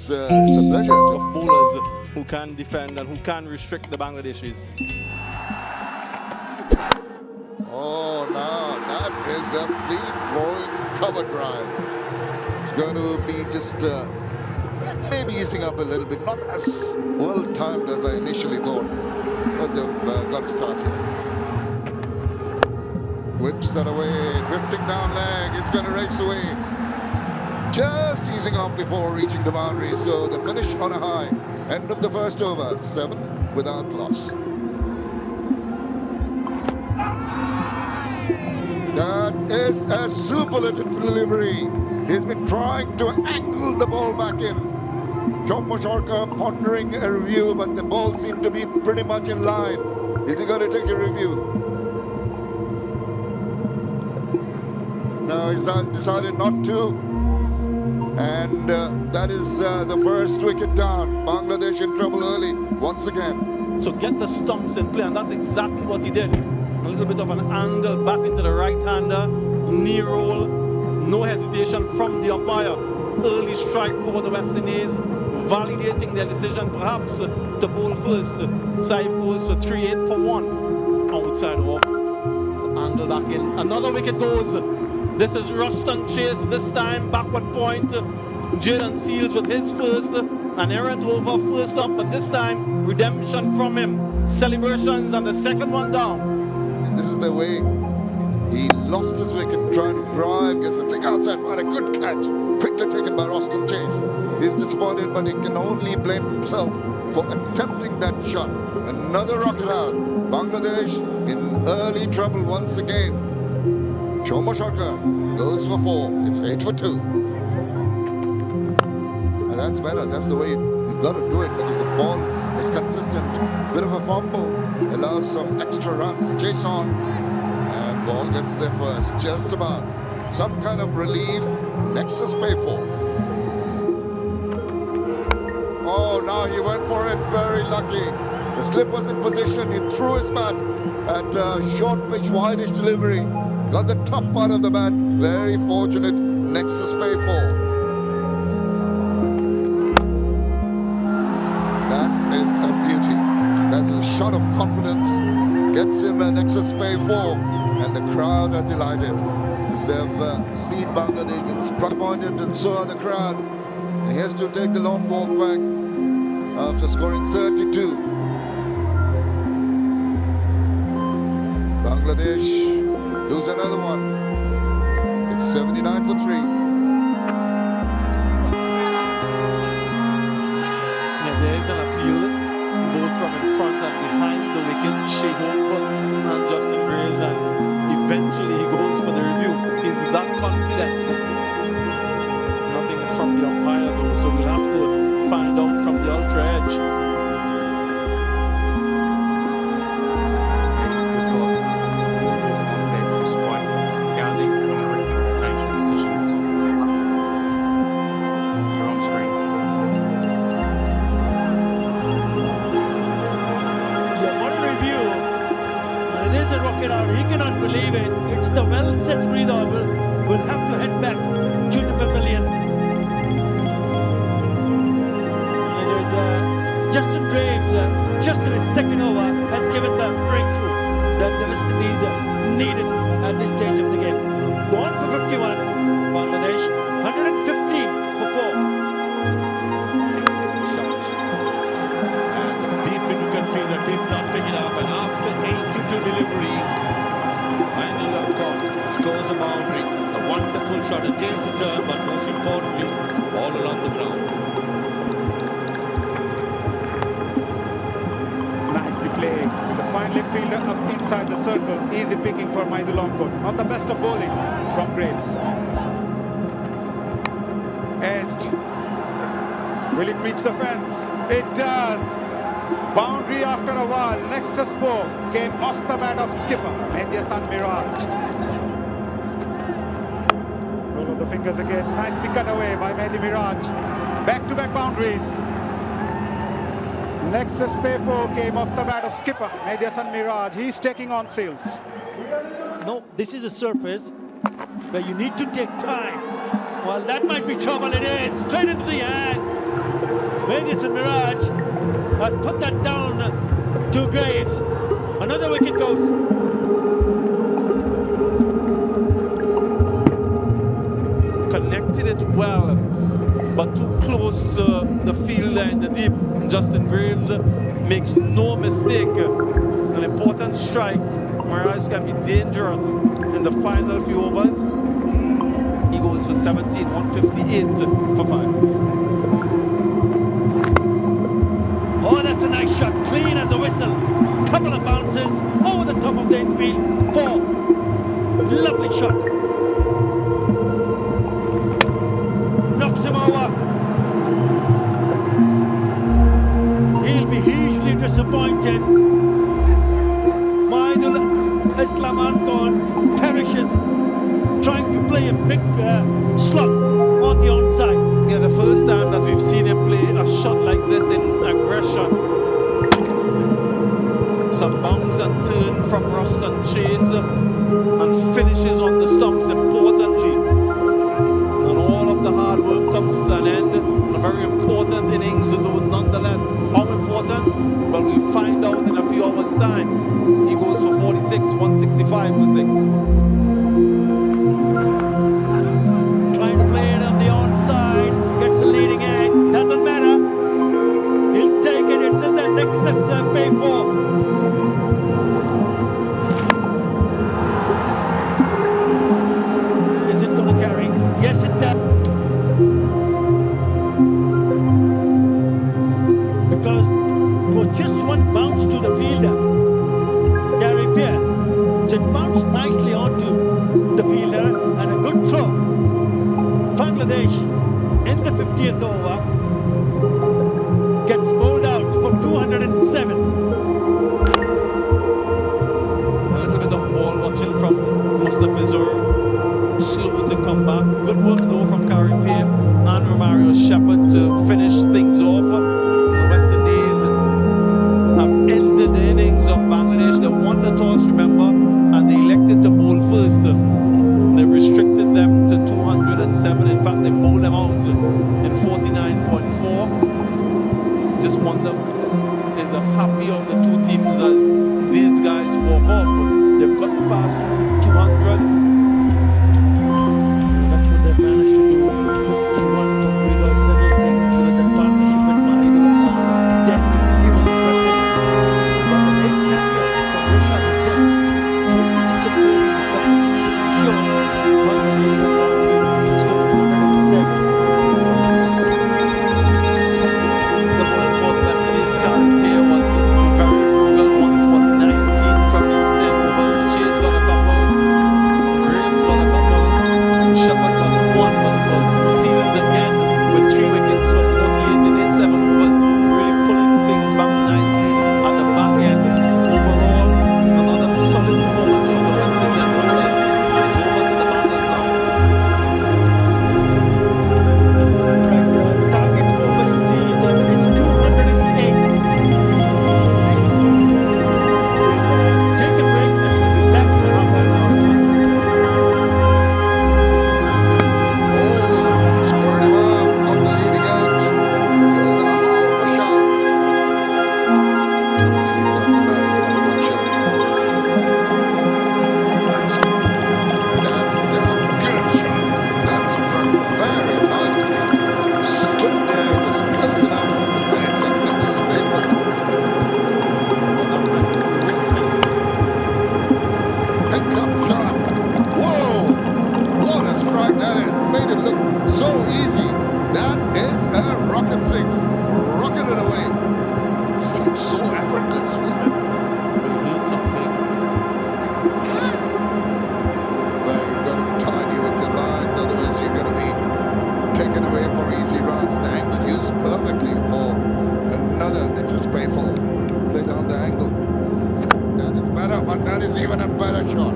it's a pleasure. Of bowlers who can defend and who can restrict the Bangladeshis. Oh, now that is a free-flowing cover drive. It's going to be just maybe easing up a little bit. Not as well-timed as I initially thought, but they've got to start here. Whips that away, drifting down leg. It's going to race away. Just easing off before reaching the boundary. So the finish on a high. End of the first over, 7 without loss. That is a superlative delivery. He's been trying to angle the ball back in. John Mosharka pondering a review, but the ball seemed to be pretty much in line. Is he going to take a review? No, he's decided not to. And that is the first wicket down. Bangladesh in trouble early once again. So get the stumps in play, and that's exactly what he did. A little bit of an angle back into the right-hander, knee roll, no hesitation from the umpire. Early strike for the West Indies, validating their decision perhaps to bowl first. Saif goes for 3-8 for 1. Outside off, angle back in. Another wicket goes. This is Ruston Chase, this time backward point. Jaden Seals with his first, an errant over first up, but this time redemption from him. Celebrations and the second one down. This is the way he lost his wicket trying to drive, gets a thing outside, but a good catch, quickly taken by Ruston Chase. He's disappointed, but he can only blame himself for attempting that shot. Another rocket out. Bangladesh in early trouble once again. Mosharka goes for 4. It's 8 for 2. And that's better. That's the way you've got to do it, because the ball is consistent. Bit of a fumble allows some extra runs. Chase on, and ball gets there first. Just about. Some kind of relief. Nexus pay for. Oh, now he went for it. Very lucky. The slip was in position. He threw his bat at short pitch, wideish delivery. Got the top part of the bat. Very fortunate. Nexus pay for. That is a beauty. That's a shot of confidence. Gets him an Nexus pay 4. And the crowd are delighted, because they've seen Bangladesh been struck pointed, and so are the crowd. And he has to take the long walk back after scoring 32. Bangladesh lose another one. It's 79 for 3. Yeah, there is an appeal, both from in front and behind the wicket. Shehol and Justin Graves, and eventually he goes for the review. He's that confident. Nothing from the umpire though, so we'll have to find out from the ultra edge. He cannot believe it. It's the well-set breather. We'll have to head back to the pavilion. It is Justin Graves, just in his second over, has given the breakthrough that the West Indies needed at this stage of the game. 1 for 51, Bangladesh, 115 for 4. Shot. And deep into confusion, did not pick it up, and after 82 deliveries, finally scores a boundary. A wonderful shot against the turn, but most importantly, all along the ground. Nicely played. The fine leg fielder up inside the circle. Easy picking for Mahdi Longcoat. Not the best of bowling from Graves. Edged. Will it reach the fence? It does. Boundary after a while. Nexus 4 came off the bat of skipper Mehdi Hasan Miraj. Roll of the fingers again. Nicely cut away by Mehdi Miraj. Back-to-back boundaries. Nexus pay 4 came off the bat of skipper Mehdi Hasan Miraj. He's taking on Seals. No, this is a surface where you need to take time. Well, that might be trouble. It is straight into the hands Madison Mirage has put that down to Graves. Another wicket goes. Connected it well, but too close to the fielder in the deep. Justin Graves makes no mistake. An important strike. Mirage can be dangerous in the final few overs. He goes for 17, 158 for 5. Oh, that's a nice shot. Clean as a whistle. Couple of bounces over the top of the infield. 4. Lovely shot. Knocks him over. He'll be hugely disappointed. Maidul Islam Khan perishes trying to play a big slot on the onside. Yeah, the first time that we've seen him play a shot like this in aggression. Some bounce and turn from Roston Chase and finishes on the stumps importantly. And all of the hard work comes to an end. A very important innings, though nonetheless. How important? Well, we'll find out in a few hours' time. He goes for 46, 165 for 6. Trying to play it on the onside, gets a leading edge, doesn't matter. He'll take it, it's in the Nexus pay for. Is it going to carry? Yes, it does. Because for just one bounce to the fielder, Gary Pierre, so it bounced nicely onto the fielder and a good throw. Bangladesh in the 50th over gets bowled out for 207. A little bit of ball watching from Mustafizur. Slow to come back. Good work though from Carripier and Romario Shepherd to finish things off. The West Indies have ended the innings of Bangladesh. They won the toss, remember, and they elected to bowl first. They restricted them to 207. In fact, they bowled them out in 49.4. Just wonder, is the happy of the two teams as these guys walk off? They've got past 200. That's what they've managed to do. 51 for Guido, several things with the partnership with Maidul then he was impressive. But the late handler from Rishabh is there. 56 of 40, but it's secure. One leading the boundary, it's got 207. The ball for the West Indies Carripier was very frugal. 1 for 19 from his 10 overs. Chase got a couple. Graves got a couple. Shepherd got 1, but was seals again with 3 wickets for 48 in his 7 overs. Really pulling things back nicely at the back end. Overall, another solid performance from the West Indian bowlers. It's over to the batters now. Right, target for West Indies is 208. Take a break and we'll be back for half an hour. Scored him out on the leading edge. That's a good shot. That's from very nicely. Stood there, was close enough, and it's a Nexus favorite. Pick up shot. Whoa! What a strike that is. Made it look so easy. That is a rocket 6. Rocketed away. Seems so effortless, wasn't it? Build something. Well, you've got to tidy with your lines, otherwise you're going to be taken away for easy runs. The angle used perfectly for another Nexus pay for. Play down the angle. That is better, but that is even a better shot.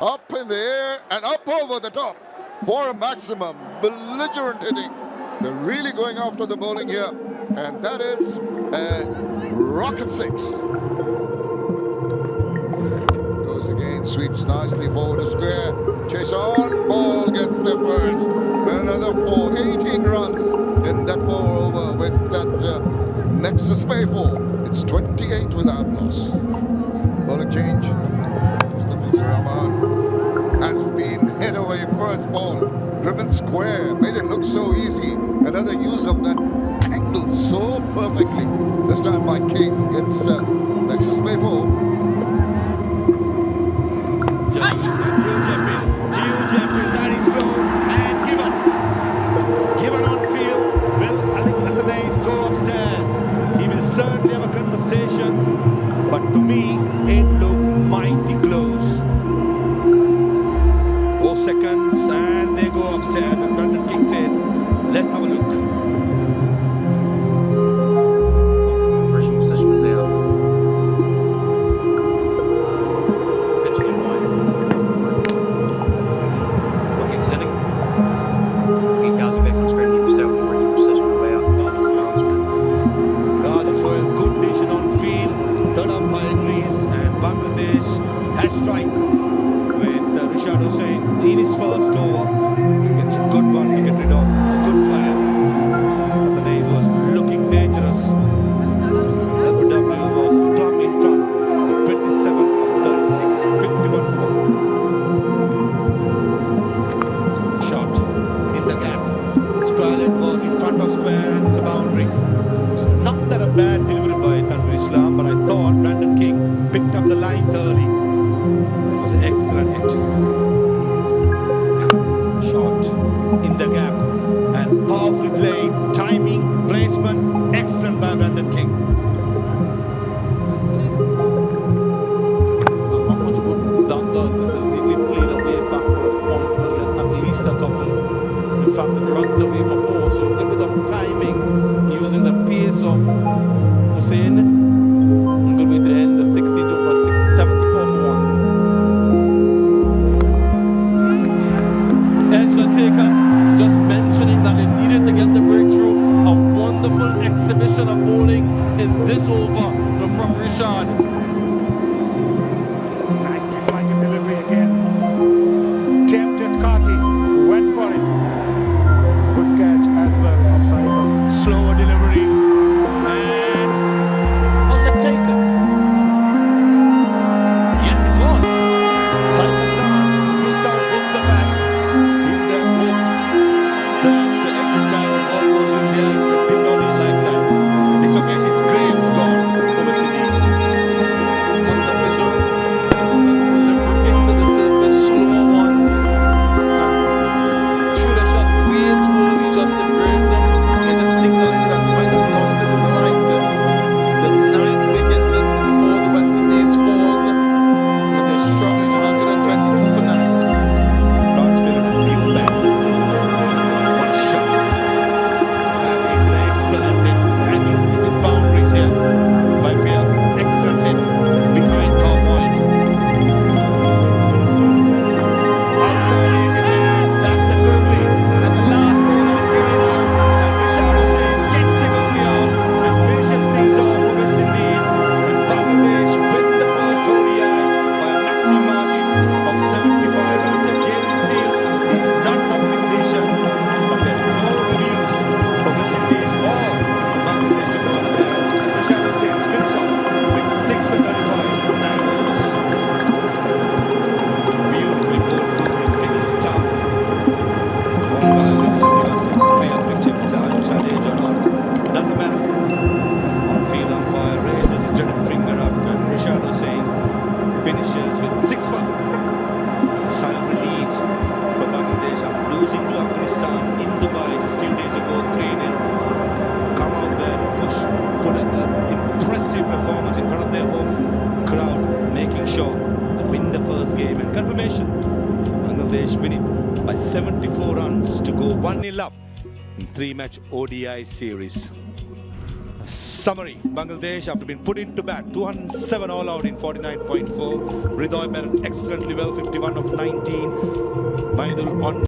Up in the air and up over the top for a maximum belligerent hitting. They're really going after the bowling here, and that is a rocket 6. Goes again, sweeps nicely forward to square. Chase on, ball gets there first. Another 18 runs in that 4 over with that Next is pay for. It's 28 without loss. Bowling change. Mustafiz Rahman has been hit away first ball. Driven square. Made it look so easy. Another use of that angle so perfectly. This time by King. It's next is pay for. Huge appeal, that is goal and given on field. Will Hightlite go upstairs? He will certainly have a conversation, but to me it looked mighty close. 4 seconds and they go upstairs, as Brandon King says. Let's have a look. Original decision was out. Pitching in wide. Look, it's hitting. He goes back on screen. He was down for original decision way out. Gaz's Royal, good decision on field. Third umpire agrees, and Bangladesh has strike with Rishad Hussain in his first over. It's a good one to get rid of. A good player. Bangladesh was looking dangerous. LBW was plumb in front with 27 of 36, 51 for. Shot in the gap. Square was in front of square and it's a boundary. It's not that a bad delivery by Tanvir Islam, but I thought Brandon King picked up the line early. It was an excellent hit. Shot in the gap and powerfully played. Timing, placement, excellent by Brandon King. Not much good that does. This is neatly played away backward of 1 million, at least a couple. In fact, it runs away for 4, so a little bit of timing using the pace of Hussain. And good way to end the 62 for 74 for 1. Excellent taker. Just mentioning that they needed to get the breakthrough. A wonderful exhibition of bowling in this over from Rishad. Nicely striking delivery again. Tempted Kati, went for it. Good catch as well. Offside for Slower delivery. And Was it taken? yes, it was. Simon Zahn missed out in the back. In the hook. That's every time the ball goes in there, it's a dip on it like that. This occasion, it's Graves gone for West Indies. Mustafiz delivered into the surface, slow one. And threw the shot way too early, Justin Graves. It is signaling that he might have lost it in the light. The 9th wicket for the West Indies falls. And they're struggling 122 for 9. Lawrence Miller deep back. One shot. That is an excellent hit. And with boundaries here by Peer. Excellent hit behind half wide. Outside he gets it. That's a googly. And the last ball on Green. And Rishad Hussain gets the googly out and finishes things off for West Indies. And Bangladesh win the first ODI by a massive margin of 75 runs. And James Seals is not up in condition, but there's no release for West Indies or Bangladesh to go upstairs. Rishad Hussain's finish off with 6 for 35 for 9 overs. Beautifully bowled to him, middle stump. Clear picture with Rishad or not. Doesn't matter. On-field umpire raises his dirty finger up and Rishad Hussain finishes with 6 for. Silent relief for Bangladesh after losing to Afghanistan in Dubai just a few days ago, 3-0. Come out there and put an impressive performance in front of their home crowd, making sure they win the first game. And confirmation, Bangladesh win it by 74 runs to go 1-0 up in 3-match ODI series. Summary, Bangladesh after being put into bat, 207 all out in 49.4. Hridoy batted excellently well, 51 of 19. Maidul on